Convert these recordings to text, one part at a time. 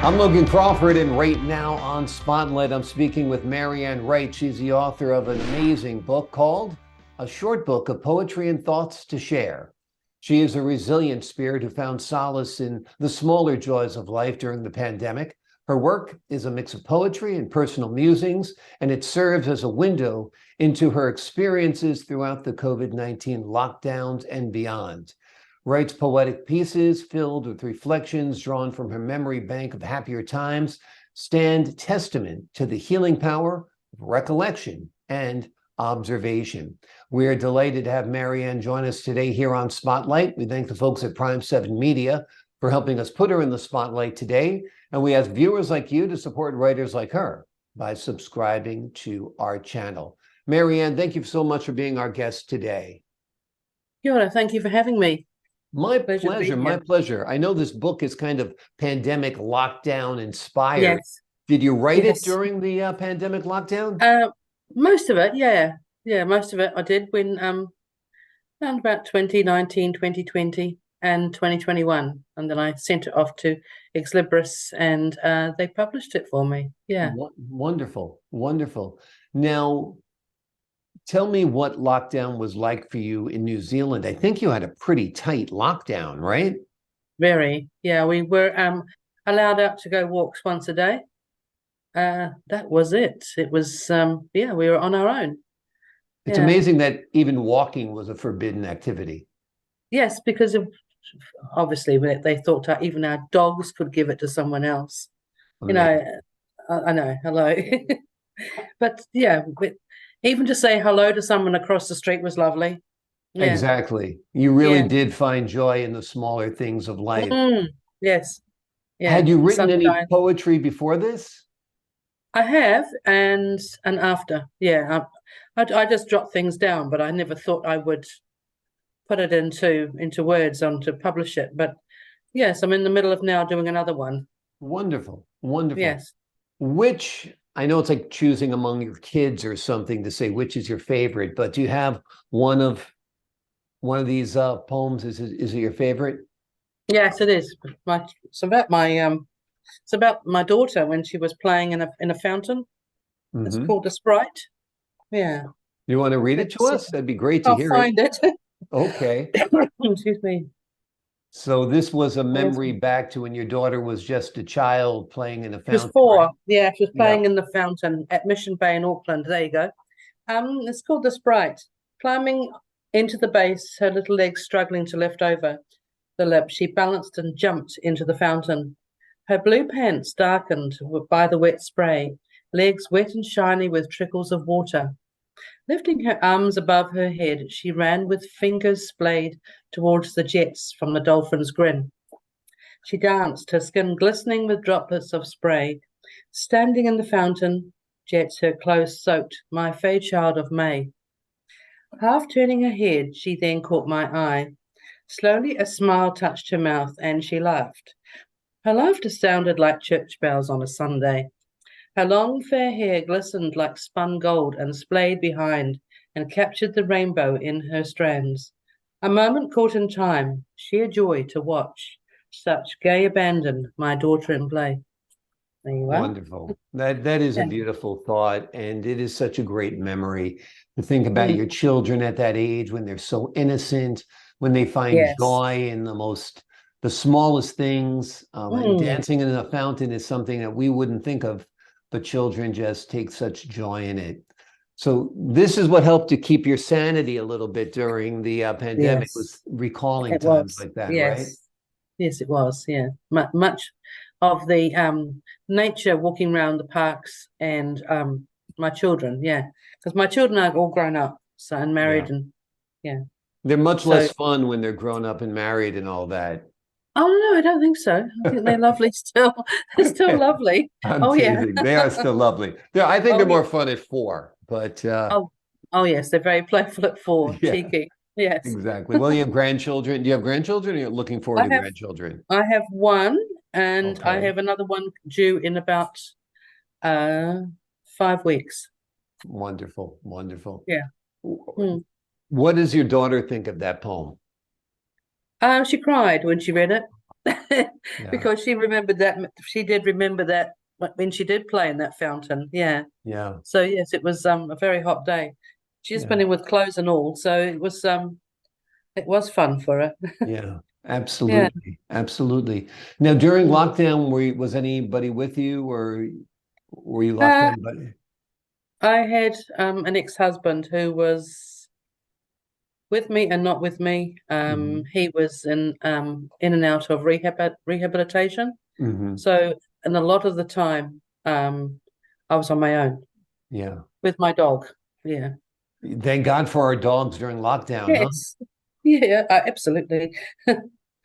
I'm Logan Crawford, and right now on Spotlight, I'm speaking with Maryanne Wright. She's the author of an amazing book called A Short Book of Poetry and Thoughts to Share. She is a resilient spirit who found solace in the smaller joys of life during the pandemic. Her work is a mix of poetry and personal musings, and it serves as a window into her experiences throughout the COVID-19 lockdowns and beyond. Writes poetic pieces filled with reflections drawn from her memory bank of happier times stand testament to the healing power of recollection and observation. We are delighted to have Maryanne join us today here on Spotlight. We thank the folks at Prime 7 Media for helping us put her in the spotlight today. And we ask viewers like you to support writers like her by subscribing to our channel. Maryanne, thank you so much for being our guest today. Kia thank you for having me. My pleasure, my pleasure. I know this book is kind of pandemic lockdown inspired. Yes. Did you write it during the pandemic lockdown? Most of it, yeah. Yeah, most of it I did when around about 2019, 2020 and 2021. And then I sent it off to Ex Libris and they published it for me. Yeah. Wonderful, wonderful. Now, tell me what lockdown was like for you in New Zealand. I think you had a pretty tight lockdown, right? Very. Yeah, we were allowed out to go walks once a day. That was it. It was, we were on our own. It's amazing that even walking was a forbidden activity. Yes, because of, obviously they thought even our dogs could give it to someone else. Amazing. I know, hello. But yeah, even to say hello to someone across the street was lovely. Yeah. Exactly. You really did find joy in the smaller things of life. Yes. Yeah. Had you written any poetry before this? I have, and after. Yeah. I just jot things down, but I never thought I would put it into words to publish it. But yes, I'm in the middle of now doing another one. Wonderful. Wonderful. Yes. Which, I know it's like choosing among your kids or something to say which is your favorite, but do you have one of these poems? Is it your favorite? Yes, it is. It's about my daughter when she was playing in a fountain. It's called The Sprite. Yeah. You want to read it to us? That'd be great to hear it. I'll find it. Okay. Excuse me. So this was a memory back to when your daughter was just a child playing in a fountain. She was 4. Right? Yeah, she was playing in the fountain at Mission Bay in Auckland. There you go. It's called The Sprite. Climbing into the base, her little legs struggling to lift over the lip, she balanced and jumped into the fountain. Her blue pants darkened by the wet spray, legs wet and shiny with trickles of water. Lifting her arms above her head, she ran with fingers splayed towards the jets from the dolphin's grin. She danced, her skin glistening with droplets of spray. Standing in the fountain, jets her clothes soaked, my fair child of May. Half turning her head, she then caught my eye. Slowly a smile touched her mouth, and she laughed. Her laughter sounded like church bells on a Sunday. Her long fair hair glistened like spun gold and splayed behind and captured the rainbow in her strands. A moment caught in time, sheer joy to watch. Such gay abandon, my daughter in play. There you are. Wonderful. That is a beautiful thought, and it is such a great memory to think about your children at that age when they're so innocent, when they find joy in the smallest things. And dancing in a fountain is something that we wouldn't think of, but children just take such joy in it. So this is what helped to keep your sanity a little bit during the pandemic, was recalling times like that, right? Yes, it was. Yeah, much of the nature, walking around the parks, and my children. Yeah, because my children are all grown up, so and married, and they're much less fun when they're grown up and married and all that. Oh no, I don't think so. I think they're lovely still. They're still lovely. I'm teasing. They are still lovely. I think they're more fun at 4, but oh yes, they're very playful at 4. Cheeky. Yes. Exactly. Well, you have grandchildren. Do you have grandchildren, or you're looking forward to grandchildren? I have one, and I have another one due in about 5 weeks. Wonderful. Wonderful. Yeah. What does your daughter think of that poem? She cried when she read it. Yeah. Because she remembered that. She did remember that when she did play in that fountain. Yeah. Yeah. So yes, it was a very hot day. She's Yeah. been in with clothes and all, so it was fun for her. Yeah. Yeah. Absolutely. Absolutely. Now, during lockdown, was anybody with you, or were you locked Uh, down? But I had an ex-husband who was with me and not with me. Mhm. He was in and out of rehabilitation. Mhm. So, and a lot of the time, I was on my own Yeah. with my dog. Yeah. Thank God for our dogs during lockdown, huh? Yes. Yeah, absolutely.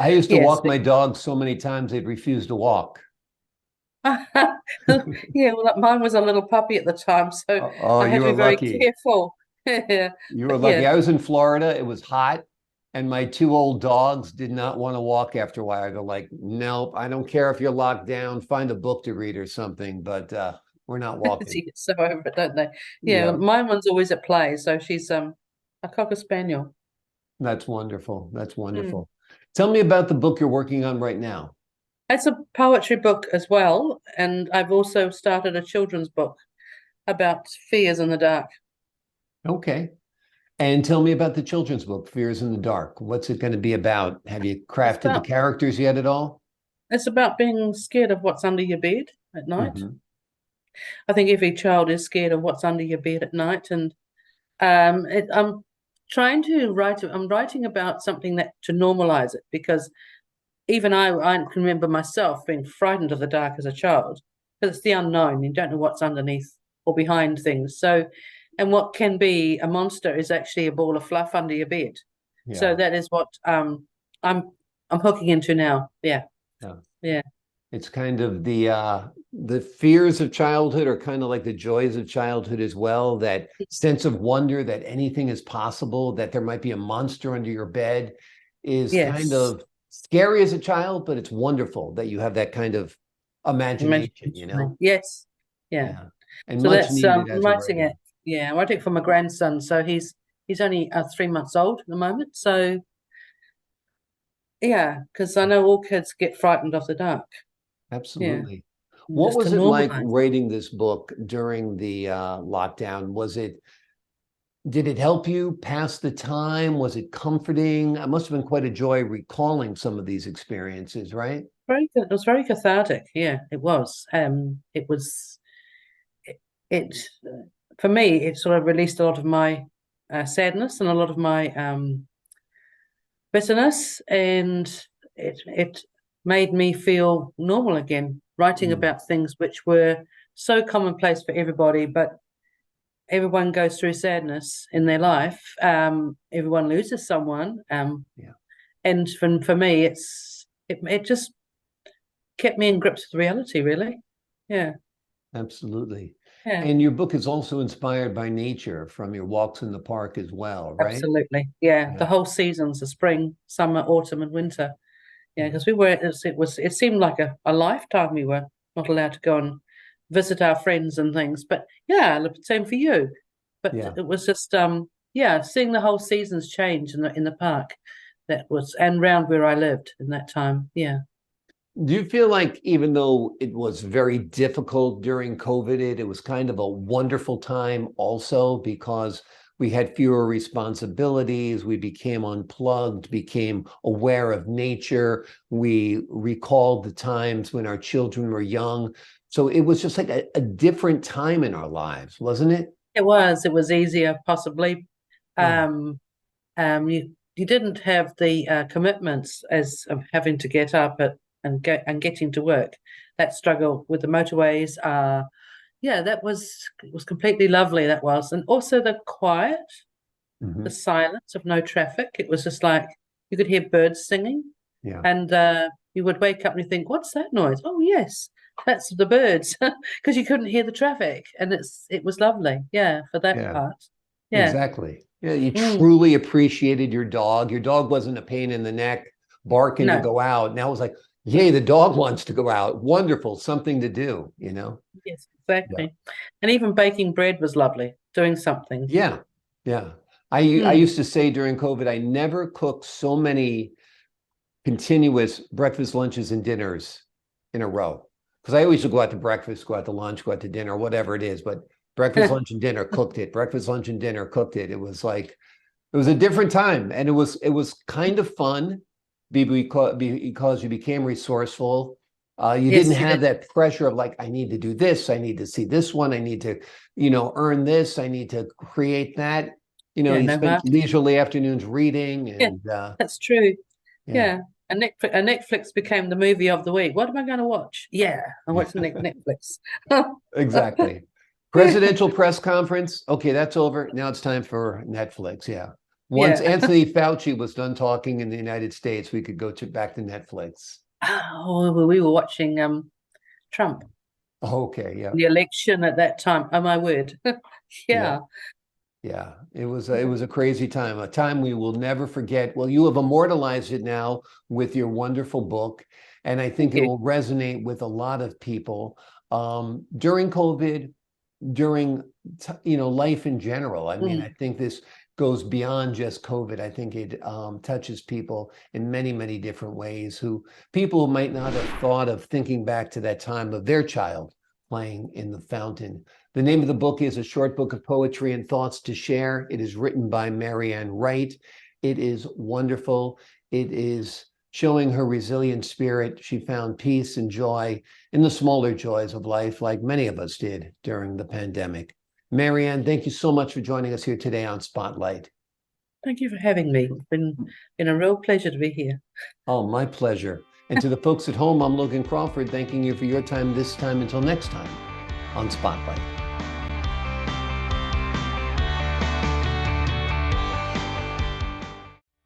I used to Yes. walk my dogs so many times they'd refuse to walk. Yeah, well, mine was a little puppy at the time, so Oh, I had you to were be very lucky. careful. Yeah. You were But lucky. yeah, I was in Florida. It was hot, and my two old dogs did not want to walk after a while. They're like, nope, I don't care if you're locked down. Find a book to read or something, but we're not walking. they get so over it, don't they? Yeah, Yeah, mine one's always at play, so she's a cocker spaniel. that's wonderful. That's Mm. wonderful. Tell me about the book you're working on right now. It's a poetry book as well, and I've also started a children's book about fears in the dark. Okay. And tell me about the children's book, Fears in the Dark. What's it going to be about? Have you It's crafted the about characters yet at all? it's about being scared of what's under your bed at night. Hmm. I think every child is scared of what's under your bed at night, and I'm trying to write. I'm writing about something that to normalize it because even I can remember myself being frightened of the dark as a child because it's the unknown. You don't know what's underneath or behind things. So, and what can be a monster is actually a ball of fluff under your bed. So Yeah. that is what I'm I'm hooking into now. Yeah, Yeah. yeah, It's kind of the fears of childhood are kind of like the joys of childhood as well. That sense of wonder that anything is possible, that there might be a monster under your bed is kind yes. of scary as a child, but it's wonderful that you have that kind of imagination, you know? Yes, yeah. Yeah. And So much that's needed I'm as a writing writer. it. Yeah, I'm writing it for my grandson. So he's only 3 months old at the moment. So yeah, because I know all kids get frightened of the dark. Yeah, Absolutely. and What just to was it like normalize. writing this book during the lockdown? Did it help you pass the time? Was it comforting? It must have been quite a joy recalling some of these experiences, right? Very good. It was very cathartic. Yeah, it was. It was it, it for me. It sort of released a lot of my sadness and a lot of my bitterness, and it made me feel normal again. Writing Mm, about things which were so commonplace for everybody, but everyone goes through sadness in their life. Everyone loses someone. yeah, And for me, it just kept me in grips with reality, really. Yeah, absolutely. yeah, And your book is also inspired by nature from your walks in the park as well, right? absolutely. Yeah, Yeah, the whole seasons, the spring, summer, autumn, and winter. Yeah, yeah, because it seemed like a lifetime we were not allowed to go and visit our friends and things. But yeah, same for you. But yeah. it was just yeah, seeing the whole seasons change in the park. That was and round where I lived in that time. Yeah. Do you feel like even though it was very difficult during COVID, it was kind of a wonderful time also because we had fewer responsibilities, we became unplugged, became aware of nature, we recalled the times when our children were young. So it was just like a different time in our lives, wasn't it? It was. It was easier, possibly. Yeah. Um, you didn't have the commitments as of having to get up and getting to work. That struggle with the motorways, yeah, that was it was completely lovely. That was, and also the quiet, the Hmm. silence of no traffic. It was just like you could hear birds singing, Yeah. and you would wake up and you think, "What's that noise?" Oh, yes, that's the birds, because you couldn't hear the traffic, and it was lovely. Yeah, for that Yeah. part. Yeah. Exactly. Yeah, you Mm. truly appreciated your dog. Your dog wasn't a pain in the neck, barking to No. go out. Now it's like, yay, the dog wants to go out. Wonderful, something to do, you know? Yes, Yeah. exactly. And even baking bread was lovely. Doing something. Yeah. Yeah. I Mm. used to say during COVID, I never cooked so many continuous breakfast, lunches, and dinners in a row. Because I always go out to breakfast, go out to lunch, go out to dinner, whatever it is. But breakfast, lunch, and dinner, cooked it. Breakfast, lunch, and dinner, cooked it. It was like, it was a different time. And it was kind of fun because you became resourceful. You Yes, didn't you have did. that pressure of like, I need to do this, I need to see this one, I need to, earn this, I need to create that. Yeah, You no spent matter. leisurely afternoons reading Yeah, and that's true. yeah, Yeah. And Netflix became the movie of the week. What am I going to watch? Yeah, I watched Netflix. exactly. Presidential press conference. Okay, that's over. Now it's time for Netflix. Yeah. Once Yeah. Anthony Fauci was done talking in the United States, we could go back to Netflix. Oh, well, we were watching Trump, Okay, yeah. the election at that time. Oh my word. Yeah. Yeah. Yeah, it was a crazy time, a time we will never forget. Well, you have immortalized it now with your wonderful book, and I think Thank it you. will resonate with a lot of people during COVID, during life in general. I mean, Mm. I think this goes beyond just COVID. I think it touches people in many, many different ways. People who might not have thought of thinking back to that time of their child playing in the fountain. The name of the book is A Short Book of Poetry and Thoughts to Share. It is written by Maryanne Wright. It is wonderful. It is showing her resilient spirit. She found peace and joy in the smaller joys of life, like many of us did during the pandemic. Maryanne, thank you so much for joining us here today on Spotlight. Thank you for having me. It's been a real pleasure to be here. Oh, my pleasure. And to the folks at home, I'm Logan Crawford, thanking you for your time this time. Until next time on Spotlight.